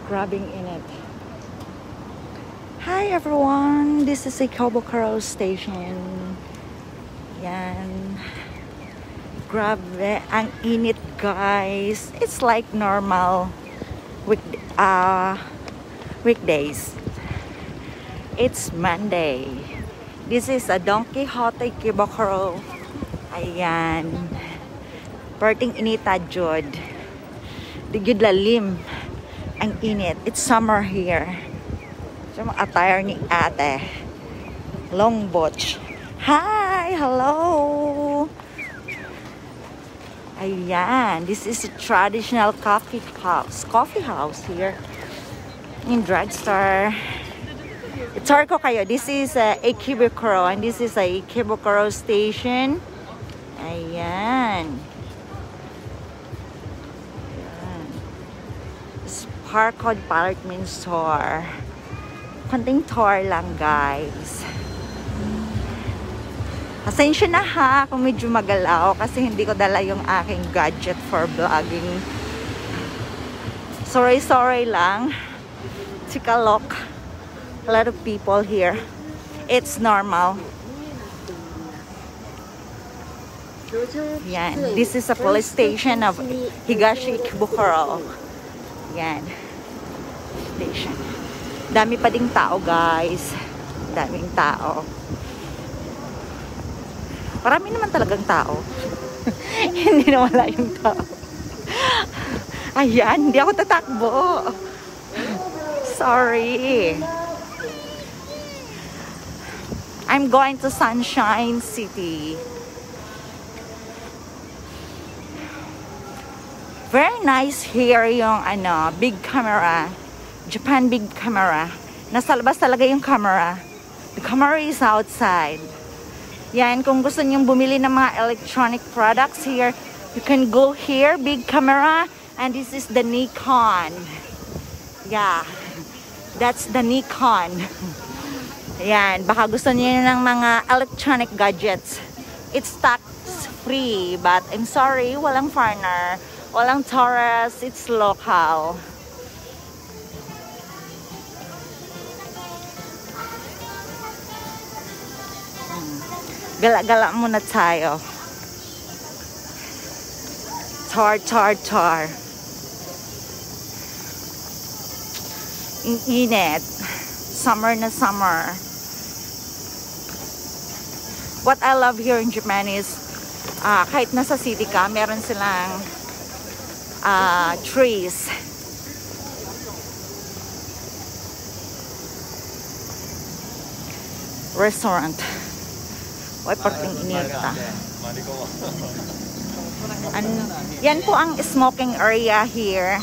Grabbing in it. Hi everyone, this is Ikebukuro Station. Yan. Grabe, ang init guys. It's like normal weekdays. It's Monday. This is a Don Quixote Ikebukuro. Ayan. Perting inita jud. Digid lalim. Ang init. It's summer here. So, attire ni ate. Long botch. Hi! Hello! Ayan. This is a traditional coffee house here in Drugstore. Itar ko kayo. This is Ikebukuro and this is a Ikebukuro station. Ayan. Parkod Department Store. Konting tour lang guys. Pasensya na ha kung medyo magalaw kasi hindi ko dala yung aking gadget for vlogging. Sorry lang. Tikalok. A lot of people here. It's normal. Yan. This is a police station of Higashi Ikebukuro. Yan. Station. Dami pa ding tao guys. Daming tao. Marami naman talagang tao. Hindi na wala yung tao. Ayan, hindi ako tatakbo. Sorry. I'm going to Sunshine City. Very nice here yung big camera. Japan big camera. Nasa labas talaga yung camera. The camera is outside. Yan, kung gusto niyong bumili ng mga electronic products here, you can go here, big camera, and this is the Nikon. Yeah, that's the Nikon. Yan, baka gusto niyo ng mga electronic gadgets. It's tax free, but I'm sorry, walang foreigner, walang tourist, it's local. Gala-gala muna tayo. Tar. Init. Summer na summer. What I love here in Japan is kahit nasa city ka, meron silang trees. Restaurant. Ay, parting inita. Yan po ang smoking area here.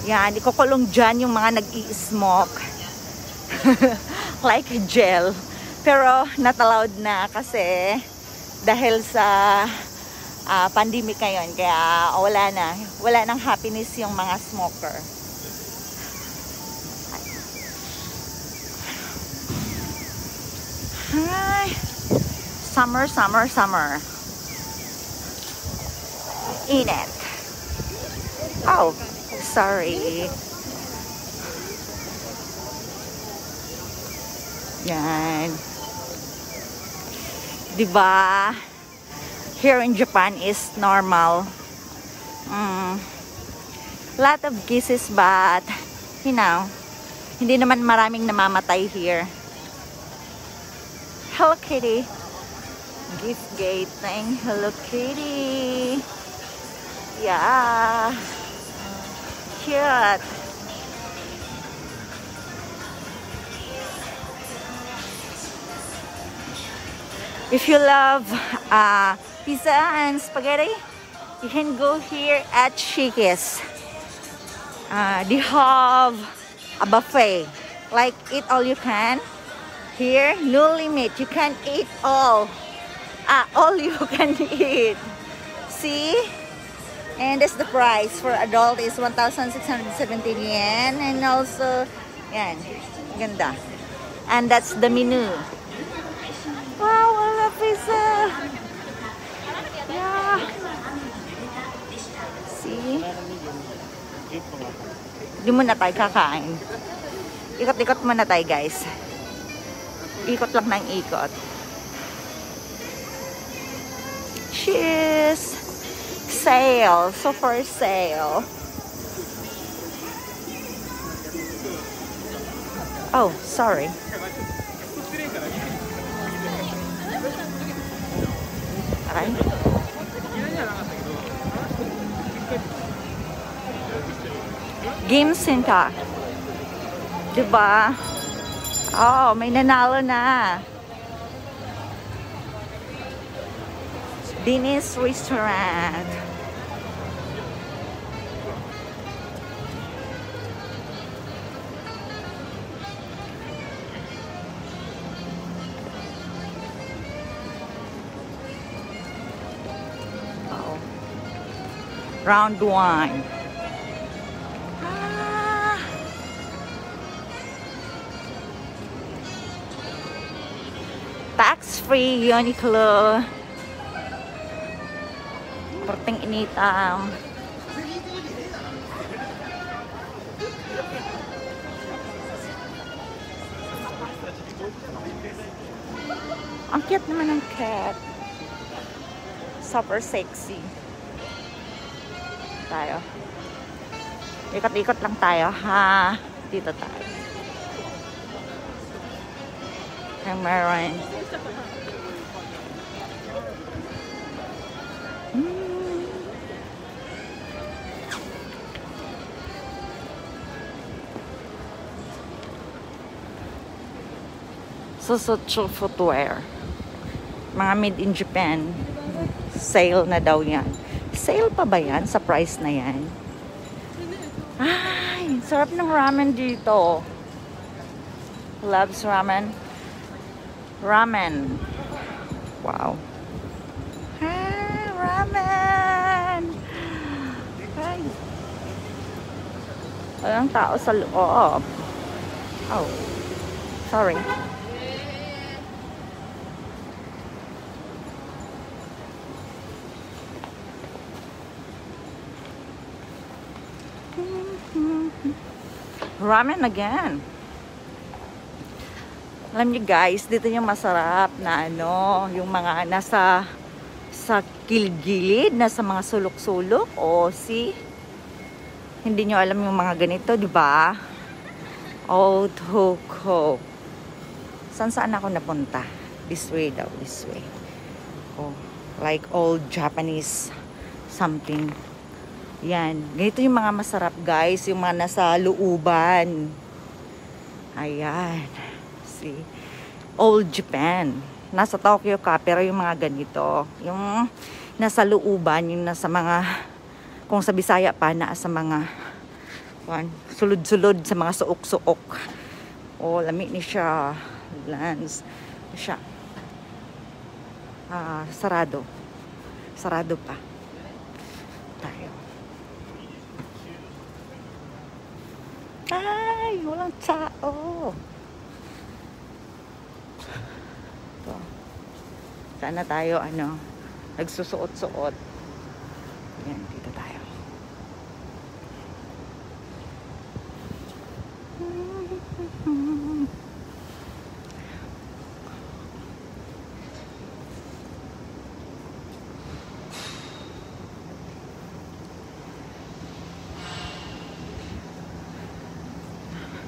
Yan, ikukulong dyan yung mga nag-i-smoke. Like gel. Pero not allowed na kasi dahil sa pandemic ngayon. Kaya wala nang happiness yung mga smoker. Hi! Summer. Init. Oh, sorry. Yan. Diba? Here in Japan is normal. Lot of cases but, hindi naman maraming namamatay here. Hello Kitty. Gift gating. Hello Kitty. Yeah. Cute. If you love pizza and spaghetti, you can go here at Shikis. They have a buffet. Like eat all you can. Here, no limit. You can eat all. All you can eat. See? And that's the price. For adult is 1,617 yen. And also, yan. Ganda. And that's the menu. Wow, I love pizza. Yeah. See? Hindi muna tayo kakain. Ikot-ikot muna tayo, guys. Ikot lang ng ikot. Cheers! Sale. So for sale. Oh, sorry. Okay. Game Center. Diba? Oh, may nanalo na. Dennis Restaurant. Oh. Round 1. Tax-free Uniqlo. Perting initam. Ang cute naman ng cat. Super sexy. Tayo. Ikot-ikot lang tayo, ha? Dito tayo. Meron. Susutsu footwear. Mga made in Japan. Sale na daw yan. Sale pa ba yan? Sa price na yan? Ay, sarap ng ramen dito. Loves ramen. Ramen. Wow. Ah, ramen. Ay. Walang tao sa loob. Oh. Sorry. Ramen again. Alam niyo guys, dito yung masarap na ano, yung mga nasa sa gilid, nasa mga sulok-sulok. O, see? Hindi niyo alam yung mga ganito, di ba? Otoko. Saan ako napunta? This way daw, this way. Oh, like old Japanese something. Yan. Ganito yung mga masarap guys. Yung mga nasa looban. Ayan. See? Old Japan. Nasa Tokyo ka. Pero yung mga ganito. Yung nasa looban. Yung nasa mga, kung sa Bisaya pa, nasa mga sulod-sulod sa mga suok-suok. Oh, lami ni siya. Lance. Siya. Sarado. Sarado pa. Tayo. Ay, walang tao. Ito. Sana tayo, nagsusuot-suot. Yan, dito tayo.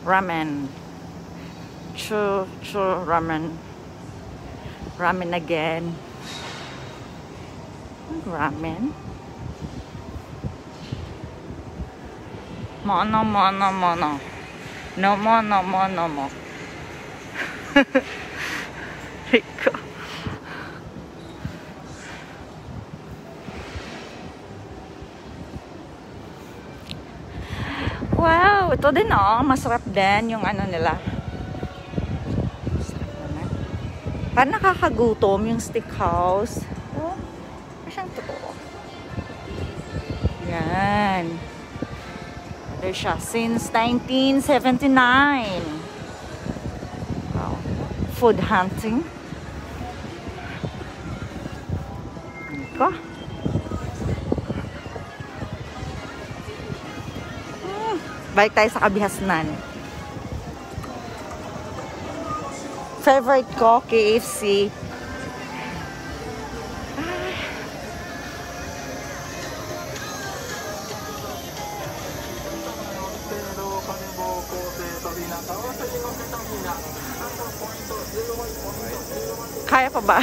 Ramen. Chu ramen. Ramen again. Ramen. Mono. No mo. Rico. Wow, ito din masarap din yung nila. Masarap naman. Parang nakakagutom yung steakhouse. Oh, masyang totoo. Yan. Ito siya since 1979. Wow. Food hunting. Ito. Balik tayo sa Kabihasnan. Favorite ko, KFC. Kaya pa ba?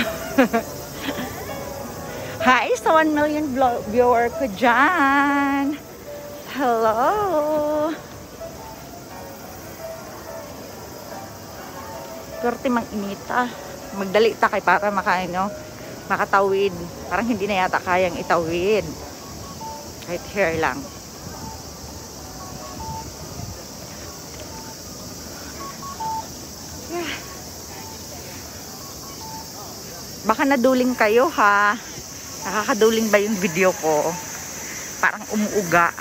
Hi sa 1 million viewer ko dyan. Hello. Swerte mang inita. Magdali ta kay para makatawid. Parang hindi na yata kayang itawid. Kahit here lang. Yeah. Baka naduling kayo ha. Nakakaduling ba yung video ko? Parang umuuga.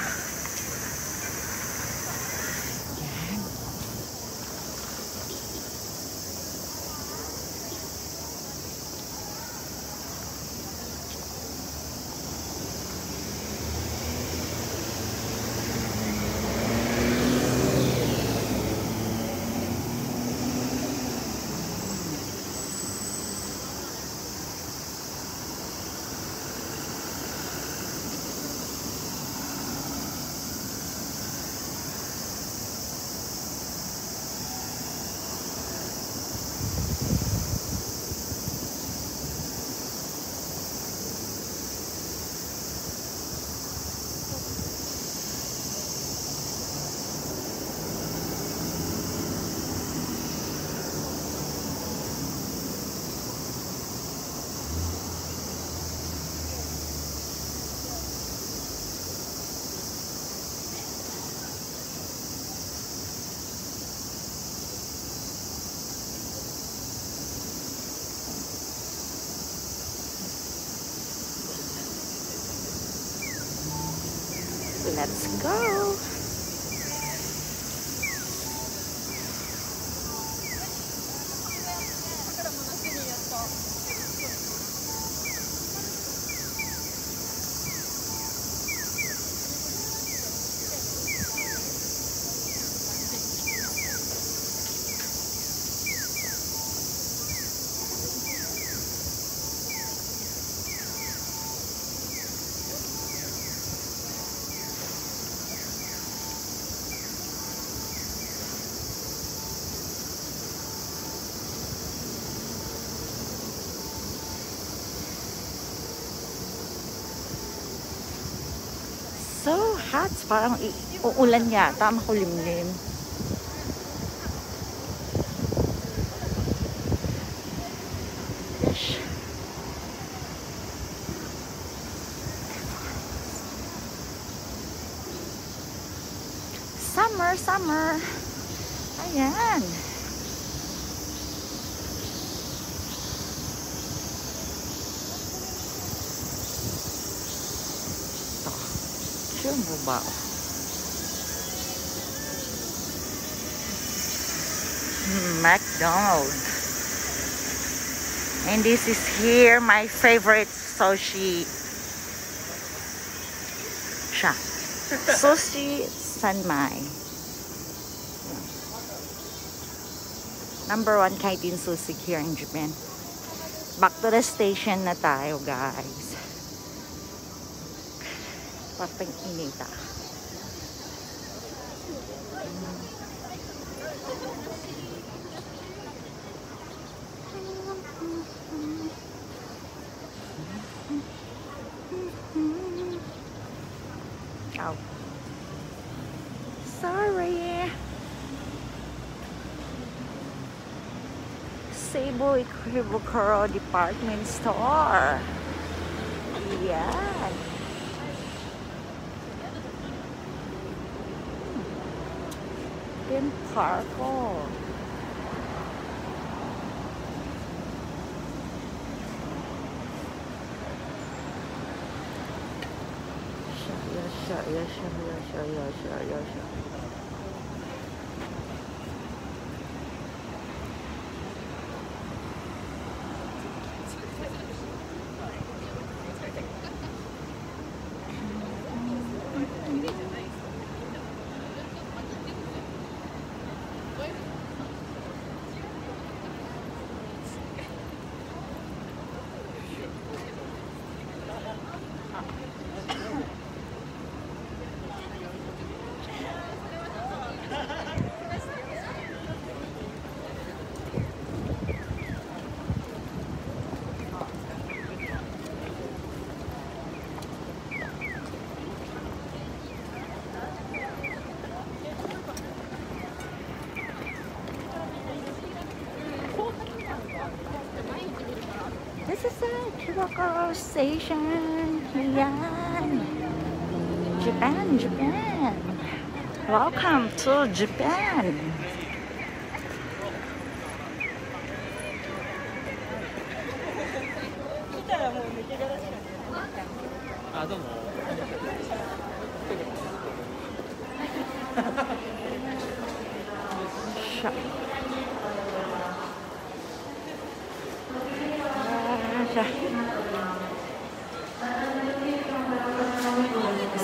Let's go. So hot. Parang uulan yata. Makulimlim. Yes. Summer, summer. Ayan. Yung buba. McDonald's. And this is here my favorite sushi. Sushi Sanmai. #1 kaiten sushi here in Japan. Back to the station na tayo, guys. Parang inita. Oh. Sorry. Cebu Ikebukuro Department Store. Yan. Parko. Kyoto Station. Yan. Japan, Japan. Welcome to Japan.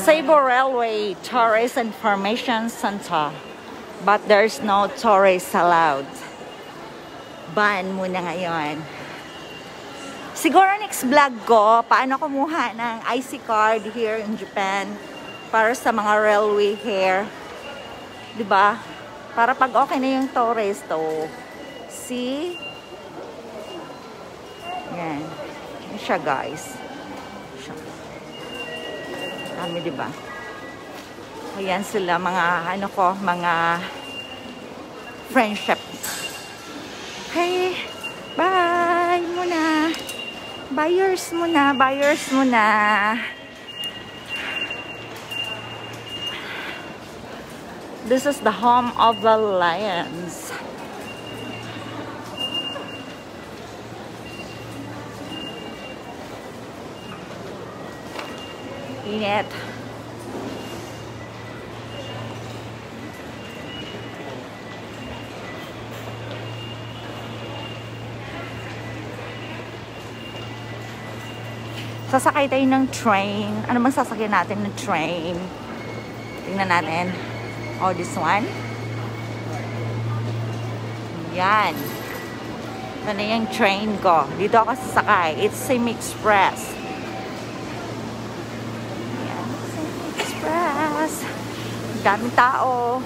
Cebu Railway Tourist Information Center, but there's no tourists allowed. Ban muna ngayon. Siguro next vlog ko, paano kumuha ng IC card here in Japan para sa mga railway here. Diba? Para pag okay na yung tourist, oh. See? Yan. Yan siya, guys. Kami, diba? Ayan sila, mga, ano ko, mga friendship. Okay. Bye muna. Buyers muna. Buyers muna. This is the home of the lions. Init. Sasakay tayo ng train. Ano bang sasakyan natin ng train? Tingnan natin. Oh, this one. Yan. Ito na yung train ko. Dito ako sasakay. It's Semi Express. Yan. Semi Express. Daming tao.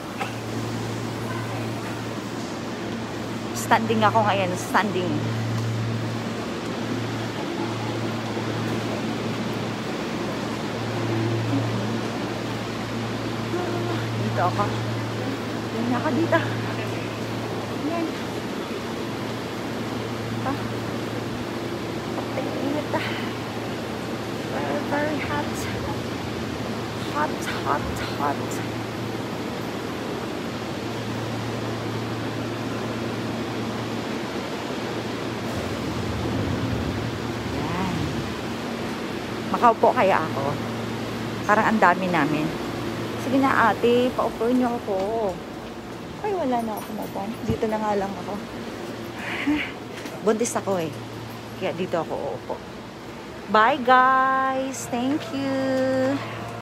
Standing ako ngayon. Standing. Dito ako. Tingnan ako dito. Yan. Init. Very, very hot. Hot, hot, hot. Yan. Makaupo kaya ako. Parang ang dami namin. Sige na ate, paupuin niyo ako. Ay, wala na ako maupuan. Dito na nga lang ako. Buntis ako eh. Kaya dito ako uupo. Bye guys! Thank you!